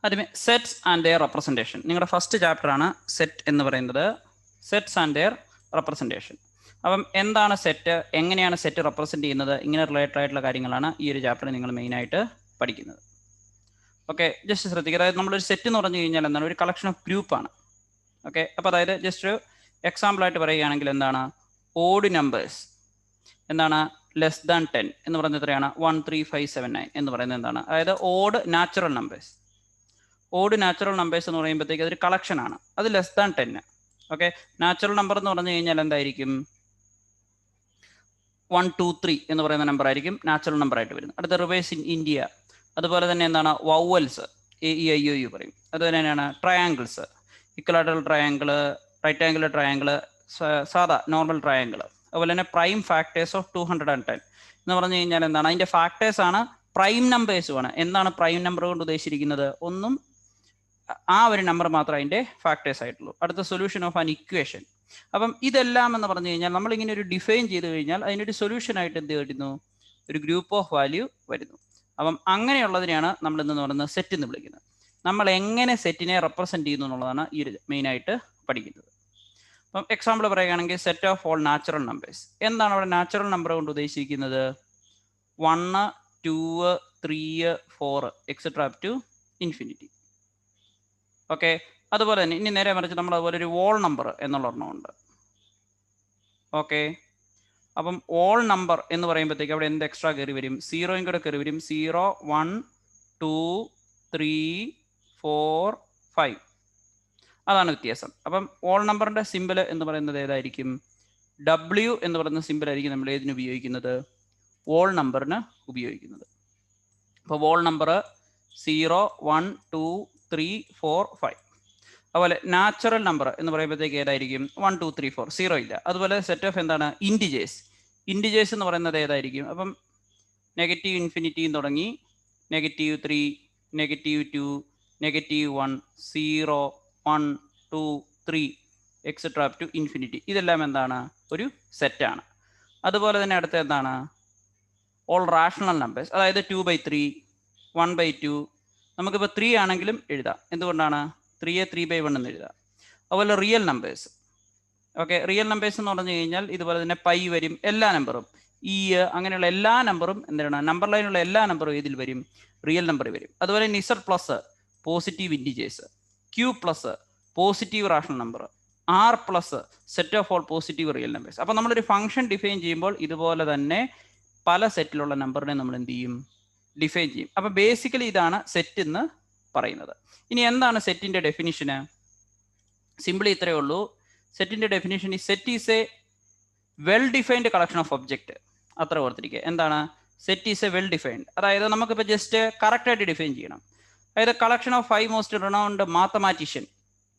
ആദ്യമേ sets and their representation. നിങ്ങളുടെ first ചാപ്റ്ററാണ് സെറ്റ് എന്ന് പറയുന്നത്. Sets and their representation. അപ്പം എന്താണ് സെറ്റ്, എങ്ങനെയാണ് സെറ്റ് റെപ്രസെൻറ്റ് ചെയ്യുന്നത്, ഇങ്ങനെ റിലേറ്റഡ് ആയിട്ടുള്ള കാര്യങ്ങളാണ് ഈ ഒരു ചാപ്റ്ററിൽ നിങ്ങൾ മെയിനായിട്ട് പഠിക്കുന്നത്. ഓക്കെ, ജസ്റ്റ് ശ്രദ്ധിക്കുക. അതായത് നമ്മളൊരു സെറ്റ് എന്ന് പറഞ്ഞു കഴിഞ്ഞാൽ എന്താണ്, ഒരു കളക്ഷൻ ഓഫ് ഗ്രൂപ്പാണ്. ഓക്കെ, അപ്പോൾ അതായത് ജസ്റ്റ് ഒരു എക്സാമ്പിളായിട്ട് പറയുകയാണെങ്കിൽ എന്താണ്, ഓഡ് നമ്പേഴ്സ് എന്താണ് ലെസ് ദാൻ 10 എന്ന് പറയുന്നത് എത്രയാണ്, 1 3 5 7 9 എന്ന് പറയുന്നത് എന്താണ്, അതായത് odd natural numbers. Odd natural numbers എന്ന് പറയുമ്പോഴത്തേക്ക് അതൊരു കളക്ഷൻ ആണ്, അത് less than 10. Okay, natural number എന്ന് പറഞ്ഞു കഴിഞ്ഞാൽ എന്തായിരിക്കും, 1 2 3 എന്ന് പറയുന്ന നമ്പർ ആയിരിക്കും നാച്ചുറൽ നമ്പർ ആയിട്ട് വരുന്നത്. അടുത്ത റിവേഴ്സ് ഇൻ ഇന്ത്യ. അതുപോലെ തന്നെ എന്താണ് വവൽസ്, AEIOU പറയും. അതുപോലെ തന്നെയാണ് triangles, equilateral triangle, right angle triangle, സാധാ നോർമൽ ട്രയാങ്കിള്. അതുപോലെ തന്നെ പ്രൈം ഫാക്ടേഴ്സ് ഓഫ് 210 എന്ന് പറഞ്ഞു കഴിഞ്ഞാൽ എന്താണ്, അതിൻ്റെ ഫാക്ടേഴ്സ് ആണ് പ്രൈം നമ്പേഴ്സുമാണ്. എന്താണ് പ്രൈം നമ്പർ കൊണ്ട് ഉദ്ദേശിച്ചിരിക്കുന്നത്, ഒന്നും ആ ഒരു നമ്പർ മാത്രമേ അതിൻ്റെ ഫാക്ടേഴ്സ് ആയിട്ടുള്ളൂ. അടുത്ത സൊല്യൂഷൻ ഓഫ് ആൻ ഇക്വേഷൻ. അപ്പം ഇതെല്ലാം എന്ന് പറഞ്ഞു കഴിഞ്ഞാൽ നമ്മളിങ്ങനെ ഒരു ഡിഫൈൻ ചെയ്ത് കഴിഞ്ഞാൽ അതിനൊരു സൊല്യൂഷൻ ആയിട്ട് എന്ത് വരുന്നു, ഒരു ഗ്രൂപ്പ് ഓഫ് വാല്യൂ വരുന്നു. അപ്പം അങ്ങനെയുള്ളതിനെയാണ് നമ്മൾ എന്ന് പറയുന്നത് സെറ്റ് എന്ന് വിളിക്കുന്നത്. നമ്മൾ എങ്ങനെ സെറ്റിനെ റെപ്രസെൻറ്റ് ചെയ്യുന്നു എന്നുള്ളതാണ് ഈ ഒരു മെയിനായിട്ട് പഠിക്കുന്നത്. അപ്പം എക്സാമ്പിൾ പറയുകയാണെങ്കിൽ set of all natural numbers. എന്താണ് അവിടെ നാച്ചുറൽ നമ്പർ കൊണ്ട് ഉദ്ദേശിക്കുന്നത്, 1 2 3 4 etcetera up to infinity. Okay, അതുപോലെ തന്നെ ഇനി നേരെ മറിച്ച് നമ്മൾ അതുപോലെ ഒരു വോൾ നമ്പർ എന്നുള്ള ഒരെണ്ണമുണ്ട്. ഓക്കെ, അപ്പം ഓൾ നമ്പർ എന്ന് പറയുമ്പോഴത്തേക്ക് അവിടെ എന്ത് എക്സ്ട്രാ കയറി വരും, 0 കൂടെ കയറി വരും. 0 1 2 3 4 5 അതാണ് വ്യത്യാസം. അപ്പം ഓൾ നമ്പറിൻ്റെ സിമ്പിൾ എന്ന് പറയുന്നത് ഏതായിരിക്കും, W എന്ന് പറയുന്ന സിമ്പിൾ ആയിരിക്കും നമ്മൾ ഏതിന് ഉപയോഗിക്കുന്നത്, വോൾ നമ്പറിന് ഉപയോഗിക്കുന്നത്. അപ്പോൾ വോൾ നമ്പർ 0 1 2 3 4 5. അതുപോലെ നാച്ചുറൽ നമ്പർ എന്ന് പറയുമ്പോഴത്തേക്ക് ഏതായിരിക്കും, 1 2 3 4, 0 ഇല്ല. അതുപോലെ സെറ്റ് ഓഫ് എന്താണ് ഇൻറ്റിജേഴ്സ്. ഇൻറ്റിജേഴ്സ് എന്ന് പറയുന്നത് ഏതായിരിക്കും, അപ്പം നെഗറ്റീവ് ഇൻഫിനിറ്റിയും തുടങ്ങി -3 -2 -1 0 1 2 3 എക്സെട്ര അപ് ടു ഇൻഫിനിറ്റി. ഇതെല്ലാം എന്താണ്, ഒരു സെറ്റാണ്. അതുപോലെ തന്നെ അടുത്ത എന്താണ്, ഓൾ റാഷണൽ നമ്പേഴ്സ്. അതായത് 2/3 1/2. നമുക്കിപ്പോൾ 3 ആണെങ്കിലും എഴുതാം. എന്തുകൊണ്ടാണ്, 3യെ 3/1 എന്ന് എഴുതാം. അതുപോലെ real numbers. Okay, real numbers എന്ന് പറഞ്ഞു കഴിഞ്ഞാൽ ഇതുപോലെ തന്നെ പൈ വരും, എല്ലാ നമ്പറും അങ്ങനെയുള്ള എല്ലാ നമ്പറും എന്താണ്, നമ്പർ ലൈനുള്ള എല്ലാ നമ്പറും ഇതിൽ വരും, റിയൽ നമ്പർ വരും. അതുപോലെ Z plus positive integers, Q plus positive rational number, R plus set of all positive real numbers. അപ്പോൾ നമ്മളൊരു ഫംഗ്ഷൻ ഡിഫൈൻ ചെയ്യുമ്പോൾ ഇതുപോലെ തന്നെ പല സെറ്റിലുള്ള നമ്പറിനെ നമ്മൾ എന്ത് ചെയ്യും, ഡിഫൈൻ ചെയ്യും. അപ്പോൾ ബേസിക്കലി ഇതാണ് സെറ്റ് എന്ന് പറയുന്നത്. ഇനി എന്താണ് സെറ്റിൻ്റെ ഡെഫിനിഷന്, സിമ്പിളി ഇത്രയേ ഉള്ളൂ. സെറ്റിൻ്റെ ഡെഫിനിഷൻ ഈ set is A well defined collection of object. അത്ര ഓർത്തിരിക്കുക. എന്താണ് set is A well defined, അതായത് നമുക്കിപ്പോൾ ജസ്റ്റ് കറക്റ്റായിട്ട് ഡിഫൈൻ ചെയ്യണം. അതായത് collection of 5 most renowned mathematician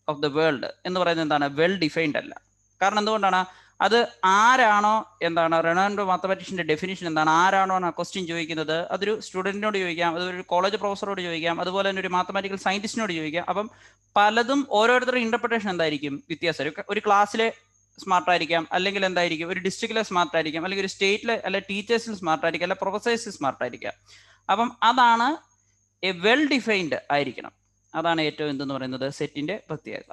of the world എന്ന് പറയുന്നത് എന്താണ്, വെൽ ഡിഫൈൻഡ് അല്ല. കാരണം എന്തുകൊണ്ടാണ്, അത് ആരാണോ എന്താണ് റിനൗണ്ട് മാത്തമാറ്റീഷ്യൻ്റെ ഡെഫിനിഷൻ എന്താണ്, ആരാണോ ആ ക്വസ്റ്റ്യൻ ചോദിക്കുന്നത്, അതൊരു സ്റ്റുഡൻറ്റിനോട് ചോദിക്കാം, അതൊരു കോളേജ് പ്രൊഫസറോട് ചോദിക്കാം, അതുപോലെ തന്നെ ഒരു മാത്തമാറ്റിക്കൽ സയൻറ്റിസ്റ്റിനോട് ചോദിക്കാം. അപ്പം പലതും ഓരോരുത്തരുടെ ഇൻ്റർപ്രിട്ടേഷൻ എന്തായിരിക്കും, വ്യത്യാസം. ഒരു ക്ലാസ്സിലെ സ്മാർട്ട് ആയിരിക്കാം, അല്ലെങ്കിൽ എന്തായിരിക്കും ഒരു ഡിസ്ട്രിക്റ്റിലെ സ്മാർട്ട് ആയിരിക്കാം, അല്ലെങ്കിൽ ഒരു സ്റ്റേറ്റിലെ അല്ലെ ടീച്ചേഴ്സിൽ സ്മാർട്ട് ആയിരിക്കാം, അല്ലെ പ്രൊഫസേഴ്സിൽ സ്മാർട്ട് ആയിരിക്കാം. അപ്പം അതാണ് എ വെൽ ഡിഫൈൻഡ് ആയിരിക്കണം. അതാണ് ഏറ്റവും എന്തെന്ന് പറയുന്നത് സെറ്റിൻ്റെ പ്രത്യേകത.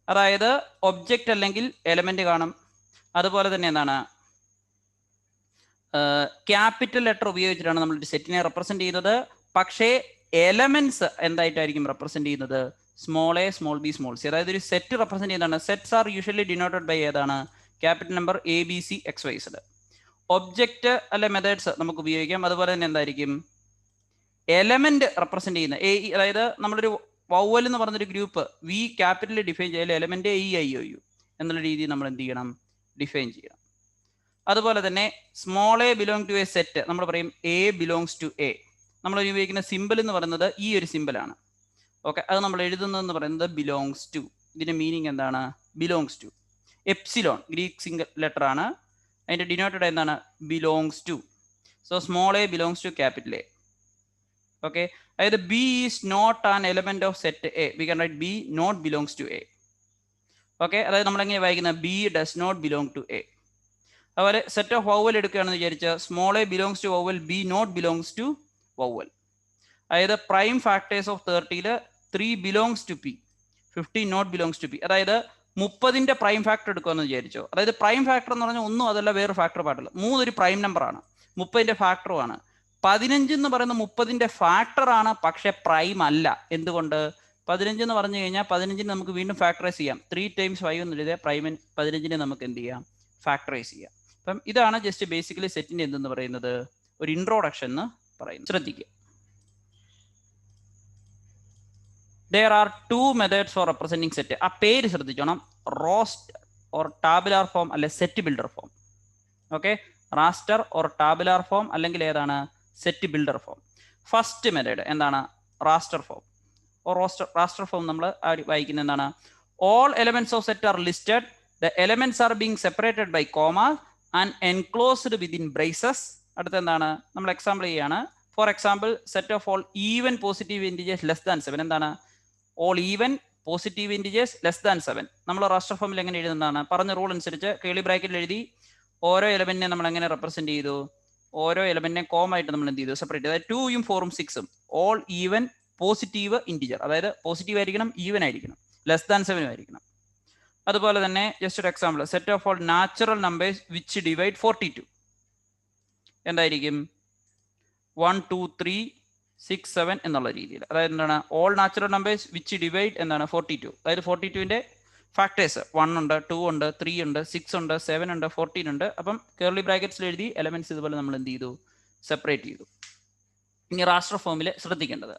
അതായത് ഒബ്ജക്റ്റ് അല്ലെങ്കിൽ എലമെന്റ് കാണും. അതുപോലെ തന്നെ എന്താണ് ക്യാപിറ്റൽ ലെറ്റർ ഉപയോഗിച്ചിട്ടാണ് നമ്മൾ സെറ്റിനെ റെപ്രസെന്റ് ചെയ്യുന്നത്. പക്ഷേ എലമെന്റ്സ് എന്തായിട്ടായിരിക്കും റെപ്രസെന്റ് ചെയ്യുന്നത്, small A small B small C. അതായത് ഒരു സെറ്റ് റെപ്രസെന്റ് ചെയ്യുന്നതാണ്. Sets are usually denoted by ഏതാണ്, ക്യാപിറ്റൽ നമ്പർ ABCXYZ. ഒബ്ജക്റ്റ് അല്ലെ മെത്തേഡ്സ് നമുക്ക് ഉപയോഗിക്കാം. അതുപോലെ തന്നെ എന്തായിരിക്കും എലമെന്റ് റെപ്രസെന്റ് ചെയ്യുന്ന അതായത് നമ്മളൊരു വവൽ എന്ന് പറഞ്ഞൊരു ഗ്രൂപ്പ് വി ക്യാപിറ്റലിൽ ഡിഫൈൻ ചെയ്യാൻ എലമെന്റ് AEIOU എന്നുള്ള രീതിയിൽ നമ്മൾ എന്ത് ചെയ്യണം, ഡിഫൈൻ ചെയ്യണം. അതുപോലെ തന്നെ small A belong to A set, നമ്മൾ പറയും A ബിലോങ്സ് ടു A. നമ്മൾ ഉപയോഗിക്കുന്ന സിമ്പിൾ എന്ന് പറയുന്നത് ഈ ഒരു സിമ്പിളാണ്. ഓക്കെ, അത് നമ്മൾ എഴുതുന്നതെന്ന് പറയുന്നത് ബിലോങ്സ് ടു. ഇതിന്റെ മീനിങ് എന്താണ്, belongs to. Epsilon Greek single letter ആണ്, അതിന്റെ ഡിനോട്ടഡ് എന്താണ്, belongs to. So small A belongs to capital A. Okay, അതായത് B is not an element of set A. We can write B not belongs to A. Okay, അതായത് നമ്മളെങ്ങനെ വായിക്കുന്നത്, B does not belong to A. അതുപോലെ set of vowel എടുക്കുകയാണെന്ന് വിചാരിച്ചാൽ small A belongs to vowel, B not belongs to vowel. അതായത് prime factors of 30ൽ 3 belongs to P, 15 not belongs to P. അതായത് 30ന്റെ പ്രൈം ഫാക്ടർ എടുക്കുമെന്ന് വിചാരിച്ചോ. അതായത് പ്രൈം ഫാക്ടർ എന്ന് പറഞ്ഞാൽ ഒന്നും അതല്ല, വേറെ ഫാക്ടർ പാടില്ല. 3 ഒരു പ്രൈം നമ്പറാണ്, 30ന്റെ ഫാക്ടറുമാണ്. 15 എന്ന് പറയുന്ന 30ന്റെ ഫാക്ടറാണ്, പക്ഷെ പ്രൈം അല്ല. എന്തുകൊണ്ട്? 15 എന്ന് പറഞ്ഞു കഴിഞ്ഞാൽ 15ന് നമുക്ക് വീണ്ടും ഫാക്ടറൈസ് ചെയ്യാം. 3 times 5 എന്ന് എഴുതിയാൽ പ്രൈമിൻ 15നെ നമുക്ക് എന്ത് ചെയ്യാം? ഫാക്ടറൈസ് ചെയ്യാം. അപ്പം ഇതാണ് ജസ്റ്റ് ബേസിക്കലി സെറ്റിന്റെ എന്തെന്ന് പറയുന്നത്, ഒരു ഇൻട്രോഡക്ഷൻ എന്ന് പറയുന്നത്. ശ്രദ്ധിക്കുക. There are 2 methods for representing set. ആ പേര് ശ്രദ്ധിച്ചോണം. റോസ്റ്റർ ഓർ ടാബുലാർ ഫോം അല്ലെ set builder form. Okay, roster or tabular form അല്ലെങ്കിൽ ഏതാണ്? Set builder form. First method എന്താണ്? Roster form or roster form നമ്മൾ വായിക്കുന്ന എന്താണ്? All elements of set are listed, the elements are being separated by comma and enclosed within braces. അടുത്ത എന്താണ്? നമ്മൾ example ചെയ്യാണ്. For example, set of all even positive integers less than 7. എന്താണ്? All even positive integers less than 7. നമ്മൾ raster ഫോമിൽ എങ്ങനെ എഴുതുന്നതാണ്? പറഞ്ഞ rule അനുസരിച്ച് കേളി ബ്രാക്കറ്റിൽ എഴുതി ഓരോ എലമെന്റിനെ നമ്മൾ എങ്ങനെ റെപ്രസെന്റ് ചെയ്തു? ഓരോ എലമെന്റിനെ കോം ആയിട്ട് നമ്മൾ എന്ത് ചെയ്തു? സെപ്പറേറ്റ്. അതായത് 2ഉം 4ഉം 6ഉം ഓൾ ഈവൻ പോസിറ്റീവ് ഇൻറ്റിജർ, അതായത് പോസിറ്റീവ് ആയിരിക്കണം, ഈവൻ ആയിരിക്കണം, ലെസ് ദാൻ 7 ആയിരിക്കണം. അതുപോലെ തന്നെ ജസ്റ്റ് ഒരു example, set of all natural numbers which divide 42 എന്തായിരിക്കും? 1 2 3 6 7 എന്നുള്ള രീതിയിൽ. അതായത് എന്താണ്? All natural numbers which divide എന്താണ്? 42. അതായത് 42ന്റെ ഫാക്ടേഴ്സ് 1 ഉണ്ട്, 2 ഉണ്ട്, 3 ഉണ്ട്, 6 ഉണ്ട്, 7 ഉണ്ട്, 14 ഉണ്ട്. അപ്പം കേർലി ബ്രാക്കറ്റ്സിൽ എഴുതി എലമെന്റ്സ് ഇതുപോലെ നമ്മൾ എന്ത് ചെയ്തു? സെപ്പറേറ്റ് ചെയ്തു. ഇനി റാസ്റ്റർ ഫോമിൽ ശ്രദ്ധിക്കേണ്ടത്,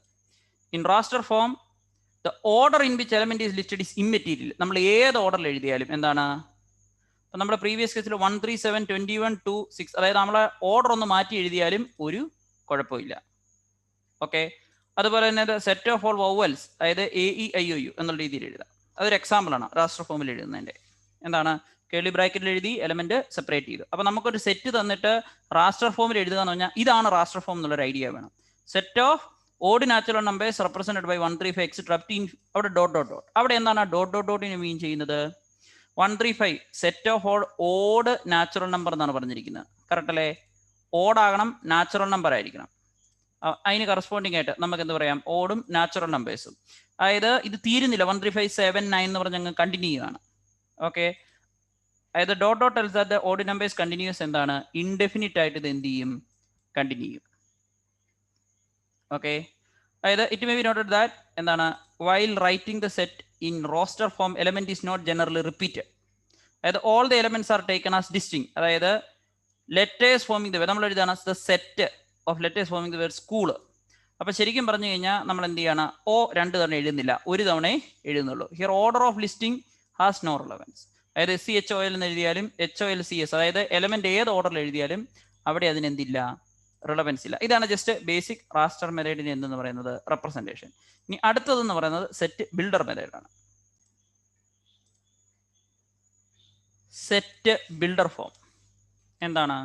in raster form the order in which element is listed is immaterial. നമ്മൾ ഏത് ഓർഡറിൽ എഴുതിയാലും എന്താണ്? അപ്പം നമ്മുടെ പ്രീവിയസ് കേസിൽ 1 3 7 21 2 6, അതായത് നമ്മളെ ഓർഡർ ഒന്ന് മാറ്റി എഴുതിയാലും ഒരു കുഴപ്പമില്ല. ഓക്കെ, അതുപോലെ തന്നെ സെറ്റ് ഓഫ് ഓൾ വവൽസ്, അതായത് AEIOU എന്നുള്ള രീതിയിൽ എഴുതാം. അതൊരു എക്സാമ്പിൾ ആണ് റാസ്റ്റർ ഫോമിൽ എഴുതുന്നതിന്റെ. എന്താണ്? കേളി ബ്രാക്കറ്റിൽ എഴുതി എലമെന്റ് സെപ്പറേറ്റ് ചെയ്തു. അപ്പൊ നമുക്കൊരു സെറ്റ് തന്നിട്ട് റാസ്റ്റർ ഫോമിൽ എഴുതുക എന്ന് പറഞ്ഞാൽ ഇതാണ് റാസ്റ്റർ ഫോം എന്നുള്ളൊരു ഐഡിയ വേണം. Set of odd natural numbers represented by 1 3 5 etcetera up to അവിടെ ഡോട്ട് ഡോട്ട് ഡോട്ട്. അവിടെ എന്താണ് ഡോട്ട് ഡോട്ട് ഡോട്ടിന് മീൻ ചെയ്യുന്നത്? 1 3 5 set of all odd natural number എന്നാണ് പറഞ്ഞിരിക്കുന്നത്. കറക്റ്റ് അല്ലേ? ഓഡ് ആകണം, നാച്ചുറൽ നമ്പർ ആയിരിക്കണം. അതിന് കറസ്പോണ്ടിങ് ആയിട്ട് നമുക്ക് എന്ത് പറയാം? ഓടും നാച്ചുറൽ നമ്പേഴ്സും. അതായത് ഇത് തീരുന്നില്ല, 1 3 5 7 9 എന്ന് പറഞ്ഞ് അങ്ങ് കണ്ടിന്യൂ ആണ്. ഓക്കെ, അതായത് dot dot tells that the odd numbers continues എന്താണ്? ഇൻഡെഫിനിറ്റ് ആയിട്ട് ഇത് എന്ത് ചെയ്യും? കണ്ടിന്യൂ ചെയ്യും. ഓക്കെ, അതായത് it may be noted that എന്താണ്? While writing the set in roster form element is not generally repeated. അതായത് all the elements are taken as distinct. അതായത് ലെറ്റേഴ്സ് ഫോമിംഗ് ദ നമ്മൾ എഴുതാണ് the set of letters forming the word school. അപ്പൊ ശരിക്കും പറഞ്ഞു കഴിഞ്ഞാൽ നമ്മൾ എന്ത് ചെയ്യാണ്? ഓ 2 തവണ എഴുതുന്നില്ല, ഒരു തവണ എഴുതുന്നുള്ളൂ. Here order of listing has no relevance. അതായത് SCHOL എന്ന് എഴുതിയാലും HOLCS, അതായത് എലമെന്റ് ഏത് ഓർഡറിൽ എഴുതിയാലും അവിടെ അതിനെന്തില്ല? റിലവൻസ് ഇല്ല. ഇതാണ് ജസ്റ്റ് ബേസിക് റാസ്റ്റർ മെത്തേഡിന് എന്തെന്ന് പറയുന്നത്? റെപ്രസെന്റേഷൻ. ഇനി അടുത്തതെന്ന് പറയുന്നത് സെറ്റ് ബിൽഡർ മെത്തേഡാണ്. സെറ്റ് ബിൽഡർ ഫോം എന്താണ്?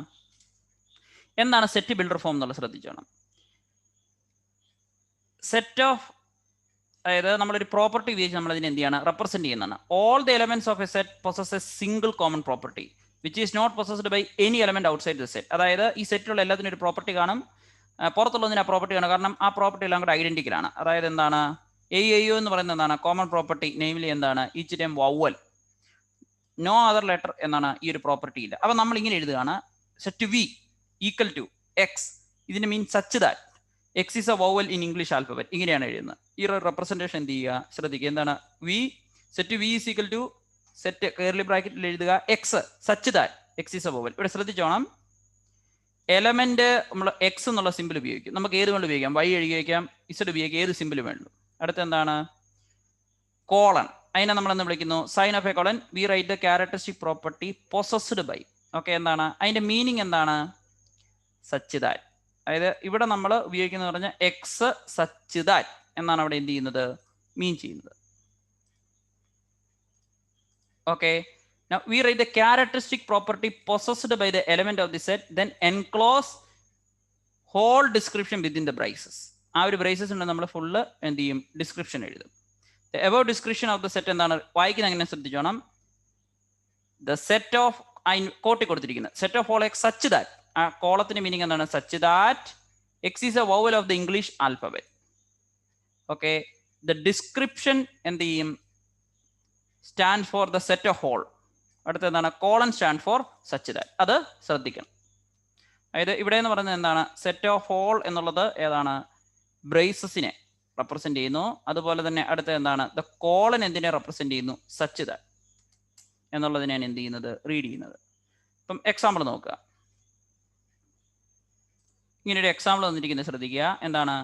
സെറ്റ് ബിൽഡർ ഫോം എന്നുള്ളത് ശ്രദ്ധിച്ചോണം. സെറ്റ് ഓഫ്, അതായത് നമ്മളൊരു പ്രോപ്പർട്ടി ഉപയോഗിച്ച് നമ്മൾ അതിനെ എന്ത് ചെയ്യാണ്? റെപ്രസെന്റ് ചെയ്യുന്നതാണ്. All the elements of a set possess a single common property which is not possessed by any element outside the set. അതായത് ഈ സെറ്റിലുള്ള എല്ലാത്തിനും ഒരു പ്രോപ്പർട്ടി കാണും, പുറത്തുള്ളതിന് ആ പ്രോപ്പർട്ടി കാണും. കാരണം ആ പ്രോപ്പർട്ടി എല്ലാം കൂടെ ഐഡന്റിക്കൽ ആണ്. അതായത് എന്താണ്? AEIO എന്ന് പറയുന്നത് എന്താണ്? കോമൺ പ്രോപ്പർട്ടി, നെയിംലി എന്താണ്? Each time vowel, no other letter എന്നാണ് ഈ ഒരു പ്രോപ്പർട്ടി ഇല്ല. അപ്പൊ നമ്മൾ ഇങ്ങനെ എഴുതുകയാണ്, set V equal to X. ഇതിന് mean such that X is a vowel in English alphabet. ഇങ്ങനെയാണ് എഴുതുന്നത്. ഈ റെപ്രസെന്റേഷൻ എന്ത് ചെയ്യുക? ശ്രദ്ധിക്കുക. എന്താണ്? Set V is equal to set curly ബ്രാക്കറ്റിൽ എഴുതുക X such that X is a vowel. ഇവിടെ ശ്രദ്ധിച്ചോണം, എലമെന്റ് നമ്മൾ X എന്നുള്ള സിമ്പിൾ ഉപയോഗിക്കും. നമുക്ക് ഏത് കൊണ്ട് ഉപയോഗിക്കാം? Y ഉപയോഗിക്കാം, Z ഉപയോഗിക്കാം, ഏത് സിമ്പിൾ വേണ്ടു. അടുത്ത എന്താണ്? കോളൻ. അതിനെ നമ്മൾ എന്ന് വിളിക്കുന്നു sign of a colon. We write the characteristic property possessed by. Okay, എന്താണ് അതിന്റെ മീനിങ്? എന്താണ്? Such that. അതായത് ഇവിടെ നമ്മൾ ഉപയോഗിക്കുന്നത് പറഞ്ഞാൽ X സച്ച് ദാറ്റ് എന്നാണ് അവിടെ എന്ത് ചെയ്യുന്നത്? മീൻ ചെയ്യുന്നത്. Okay, now we write the characteristic property possessed by the element of the set, then enclose whole description within the braces. ആ ഒരു ബ്രേസസ് ഉണ്ട്, നമ്മൾ ഫുള്ള് എന്ത് ചെയ്യും? ഡിസ്ക്രിപ്ഷൻ എഴുതും. The above description of the set എന്താണ്? വായിക്കുന്ന അങ്ങനെ ശ്രദ്ധിച്ചോണം. The set of കോട്ടി കൊടുത്തിരിക്കുന്നത് set of all X such that. ആ കോളത്തിന്റെ മീനിങ് എന്താണ്? Such that X is a vowel of the English alphabet. Okay. The description എന്ത് ചെയ്യും? Stand for the set of whole. അടുത്ത എന്താണ്? Colon stand for such that. അത് ശ്രദ്ധിക്കണം. അതായത് ഇവിടെ എന്ന് പറയുന്നത് എന്താണ്? സെറ്റ് ഓഫ് ഹോൾ എന്നുള്ളത് ഏതാണ്? ബ്രേസസിനെ റെപ്രസെന്റ് ചെയ്യുന്നു. അതുപോലെ തന്നെ അടുത്ത എന്താണ്? ദ കോളൻ എന്തിനെ റെപ്രസെന്റ് ചെയ്യുന്നു? സച്ച് ദാറ്റ് എന്നുള്ളതിനെയാണ് എന്ത് ചെയ്യുന്നത്? റീഡ് ചെയ്യുന്നത്. ഇപ്പം എക്സാമ്പിൾ നോക്കുക. ഇങ്ങനൊരു എക്സാമ്പിൾ തന്നിരിക്കുന്നത് ശ്രദ്ധിക്കുക. എന്താണ്?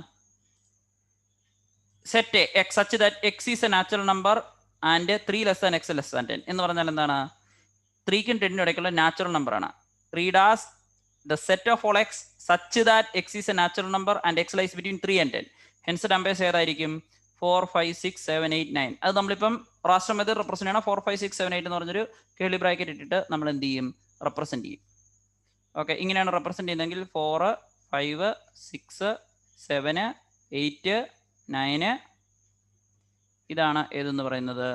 Set x such that x is a natural number and 3 less than x less than 10 എന്ന് പറഞ്ഞാൽ എന്താണ്? 3ക്കും 10നും ഇടയ്ക്കുള്ള നാച്ചുറൽ നമ്പർ ആണ്. Read as the set of all x such that x is a natural number and x lies between 3 and 10. Hence numbers ഏതായിരിക്കും? 4, 5, 6, 7, 8, 9. അത് നമ്മളിപ്പം റാസ്റ്റർ മെത്തേഡ് റെപ്രസെന്റ് ചെയ്യണം. 4, 5, 6, 7, 8 എന്ന് പറഞ്ഞൊരു കേളി ബ്രാക്കറ്റ് ഇട്ടിട്ട് നമ്മൾ എന്ത് ചെയ്യും? റെപ്രസെന്റ് ചെയ്യും. ഓക്കെ, ഇങ്ങനെയാണ് റെപ്രസെന്റ് ചെയ്യുന്നതെങ്കിൽ 4, 5, 6, 7, 8, 9 ഇതാണ് ഏതെന്ന് പറയുന്നത്?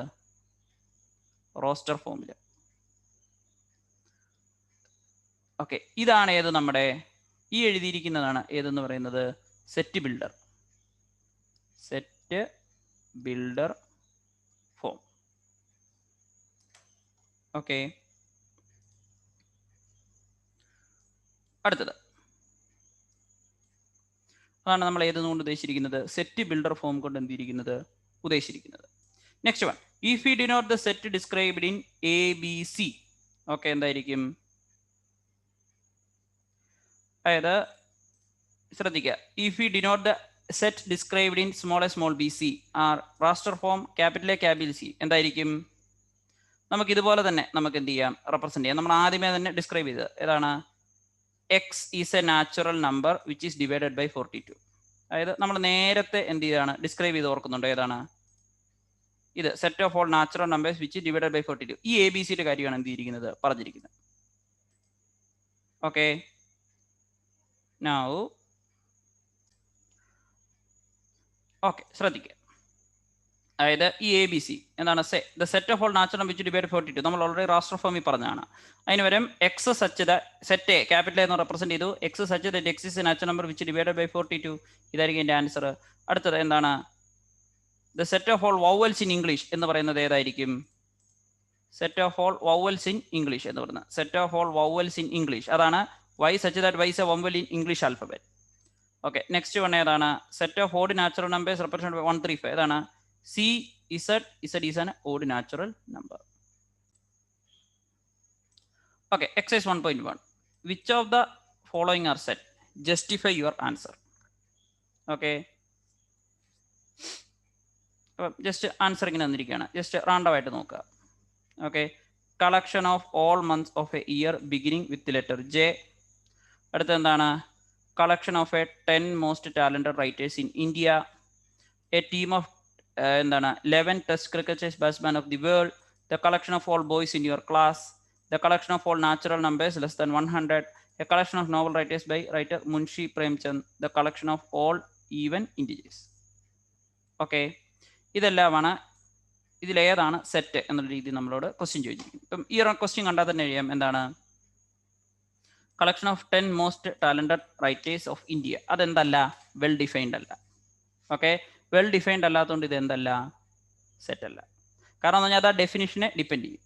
റോസ്റ്റർ ഫോമിൽ. ഓക്കെ, ഇതാണ് ഏത്? നമ്മുടെ ഈ എഴുതിയിരിക്കുന്നതാണ് ഏതെന്ന് പറയുന്നത്? Set builder. Set builder form. Okay, അടുത്തത് അതാണ് നമ്മൾ ഏതെന്നുകൊണ്ട് ഉദ്ദേശിച്ചിരിക്കുന്നത്? സെറ്റ് ബിൽഡർ ഫോം കൊണ്ട് എന്തിരിക്കുന്നത്? ഉദ്ദേശിച്ചിരിക്കുന്നത്. Next one, if we denote the set described in A B C. Okay, എന്തായിരിക്കും? അതായത് ശ്രദ്ധിക്കുക. If we denote the set described in small B C are roster form capital A capital C എന്തായിരിക്കും? നമുക്ക് ഇതുപോലെ തന്നെ നമുക്ക് എന്ത് ചെയ്യാം? റെപ്രസെന്റ് ചെയ്യാം. നമ്മൾ ആദ്യമേ തന്നെ ഡിസ്ക്രൈബ് ചെയ്തത് ഏതാണ്? X is a natural number which is divided by 42. അതായത് നമ്മൾ നേരത്തെ എന്ത് ചെയ്താണ്? ഡിസ്ക്രൈബ് ചെയ്ത് ഓർക്കുന്നുണ്ട്. ഏതാണ് ഇത്? Set of all natural numbers which divided by 42. ഈ എ ബി സിയുടെ കാര്യമാണ് എന്ത് ചെയ്തിരിക്കുന്നത്? പറഞ്ഞിരിക്കുന്നത്. ഓക്കെ, നൗ ഓക്കെ ശ്രദ്ധിക്കുക. അതായത് ഈ എ ബി സി എന്താണ്? The set of all natural which divide 42 നമ്മൾ ഓൾറെഡി റാസ്റ്റർ ഫോമിൽ പറഞ്ഞതാണ്. അതിന് വരും x such the set A capital എന്ന് റെപ്രസെന്റ് ചെയ്തു. X such the x is natural number which divided by 42. ഇതായിരിക്കും എൻ്റെ ആൻസർ. അടുത്തത് എന്താണ്? The set of all vowels in English എന്ന് പറയുന്നത് ഏതായിരിക്കും? Set of all vowels in English എന്ന് പറയുന്നത് set of all vowels in English അതാണ് Y such that Y is a vowel in English alphabet. Okay, next one ഏതാണ്? Set of odd natural numbers represent by 135 ഏതാണ്? C Z Z is an odd natural number. Okay, exercise 1.1 which of the following are set? Justify your answer. Okay, just answer ഇങ്ങനെ തന്നിരിക്കുകയാണ്. Just random ആയിട്ട് നോക്കുക. Okay, collection of all months of a year beginning with letter J. അടുത്ത എന്താണ്? Collection of a 10 most talented writers in India. A team of എന്താണ്? 11 test cricketers batsman of the world. The collection of all boys in your class. The collection of all natural numbers less than 100. A collection of novel writers by writer Munshi Premchand. The collection of all even integers. Okay, ഇതെല്ലാമാണ്. ഇതിലേതാണ് set എന്നുള്ള രീതിയിൽ നമ്മളോട് question ചോദിച്ചിരിക്കും. ഇപ്പം ഈ question കണ്ടാൽ തന്നെ അറിയാം എന്താണ്? Collection of 10 most talented writers of India. അതെന്തല്ല? വെൽ ഡിഫൈൻഡ് അല്ല. ഓക്കെ, വെൽ ഡിഫൈൻഡ് അല്ലാത്തതുകൊണ്ട് ഇത് എന്തല്ല? സെറ്റ് അല്ല. കാരണം എന്ന് പറഞ്ഞാൽ അത് ആ ഡെഫിനിഷനെ ഡിപ്പെൻഡ് ചെയ്യും.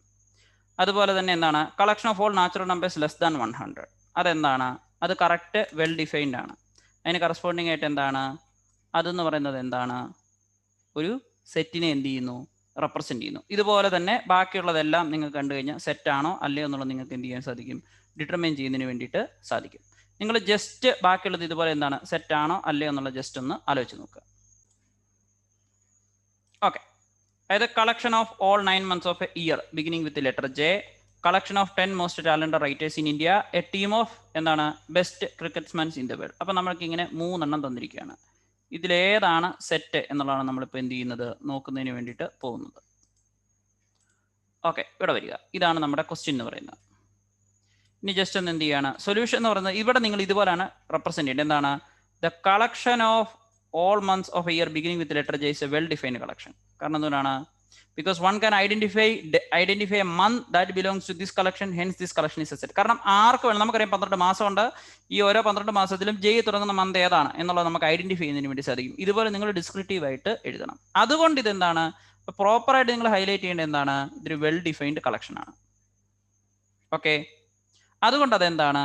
അതുപോലെ തന്നെ എന്താണ്? Collection of all natural numbers less than 100. അതെന്താണ്? അത് കറക്റ്റ് വെൽ ഡിഫൈൻഡ് ആണ്. അതിന് കറസ്പോണ്ടിങ് ആയിട്ട് എന്താണ്? അതെന്ന് പറയുന്നത് എന്താണ്? ഒരു സെറ്റിനെ എന്ത് ചെയ്യുന്നു? റെപ്രസെന്റ് ചെയ്യുന്നു. ഇതുപോലെ തന്നെ ബാക്കിയുള്ളതെല്ലാം നിങ്ങൾ കണ്ടു കഴിഞ്ഞാൽ സെറ്റ് ആണോ അല്ലയോ എന്നുള്ളത് നിങ്ങൾക്ക് എന്ത് ചെയ്യാൻ സാധിക്കും? ഡിറ്റർമൈൻ ചെയ്യുന്നതിന് വേണ്ടിയിട്ട് സാധിക്കും. നിങ്ങൾ ജസ്റ്റ് ബാക്കിയുള്ളത് ഇതുപോലെ എന്താണ്? സെറ്റ് ആണോ അല്ലയോ എന്നുള്ള ജസ്റ്റ് ഒന്ന് ആലോചിച്ച് നോക്കുക. ഓക്കെ, അതായത് collection of all 9 months of a year beginning with letter J. Collection of 10 most talented writers in India. A team of എന്താണ്? Best cricketsmans in the world. അപ്പം നമ്മൾക്ക് ഇങ്ങനെ 3 എണ്ണം തന്നിരിക്കുകയാണ്. ഇതിലേതാണ് സെറ്റ് എന്നുള്ളതാണ് നമ്മളിപ്പോൾ എന്ത് ചെയ്യുന്നത്? നോക്കുന്നതിന് വേണ്ടിയിട്ട് പോകുന്നത്. ഓക്കെ, ഇവിടെ വരിക. ഇതാണ് നമ്മുടെ ക്വസ്റ്റ്യൻ എന്ന് പറയുന്നത്. ഇനി ജസ്റ്റ് ഒന്ന് എന്ത് ചെയ്യാണ്? സൊല്യൂഷൻ എന്ന് പറയുന്നത് ഇവിടെ നിങ്ങൾ ഇതുപോലെയാണ് റെപ്രസെന്റ് ചെയ്യേണ്ടത്. എന്താണ്? The collection of all months of a year beginning with letter J is A well defined collection. കാരണം എന്തുകൊണ്ടാണ്? because one can identify a month that belongs to this collection, hence this collection is a set. കാരണം ആർക്ക് വേണം, നമുക്കറിയാം 12 മാസമുണ്ട്, ഈ ഓരോ 12 മാസത്തിലും J തുടങ്ങുന്ന month ഏതാണ് എന്നുള്ളത് നമുക്ക് ഐഡന്റിഫൈ ചെയ്യുന്നതിന് വേണ്ടി സാധിക്കും. ഇതുപോലെ നിങ്ങൾ ഡിസ്ക്രിപ്റ്റീവ് ആയിട്ട് എഴുതണം. അതുകൊണ്ട് ഇതെന്താണ്, പ്രോപ്പറായിട്ട് നിങ്ങൾ ഹൈലൈറ്റ് ചെയ്യേണ്ടത് എന്താണ്, ഇതൊരു വെൽ ഡിഫൈൻഡ് കളക്ഷൻ ആണ്. ഓക്കെ, അതുകൊണ്ട് അതെന്താണ്,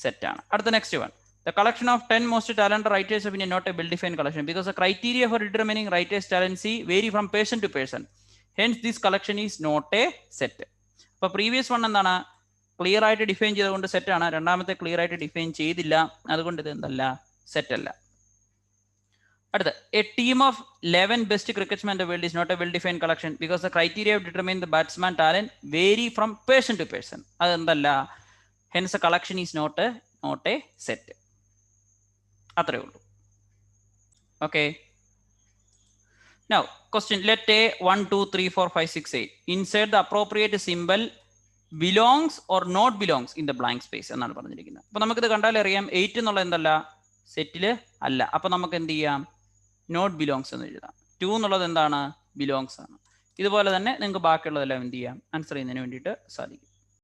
സെറ്റാണ്. അടുത്ത next one, the collection of 10 most talented writers of India not a well defined collection because the criteria for determining writers talency vary from person to person, hence this collection is not a set. അപ്പോൾ previous one എന്താണ്, clear ആയിട്ട് define ചെയ്തുകൊണ്ട് set ആണ്, രണ്ടാമത്തെ clear ആയിട്ട് define ചെയ്തില്ല, അതുകൊണ്ട് ഇത് എന്തല്ല, സെറ്റ് അല്ല. അടുത്ത, a team of 11 best cricketsmen in the world is not a well defined collection because the criteria of determining the batsman talent vary from person to person, അതെന്തല്ല, hence the collection is not a set. അത്രേ ഉള്ളൂ. Okay, now question, let a 1 2 3 4 5 6 8 insert the appropriate symbol belongs or not belongs in the blank space എന്നാണ് പറഞ്ഞിരിക്കുന്നത്. അപ്പോൾ നമുക്കിത് കണ്ടാൽ അറിയാം 8 എന്നുള്ളത് എന്തല്ല, സെറ്റില് അല്ല. അപ്പോൾ നമുക്ക് എന്ത് ചെയ്യാം, നോട്ട് ബിലോങ്സ് എന്ന് എഴുതാം. 2 എന്നുള്ളത് എന്താണ്, ബിലോങ്സ് ആണ്. ഇതുപോലെ തന്നെ നിങ്ങൾക്ക് ബാക്കിയുള്ളതെല്ലാം എന്ത് ചെയ്യാം, ആൻസർ ചെയ്യുന്നതിന് വേണ്ടിയിട്ട് സാധിക്കും.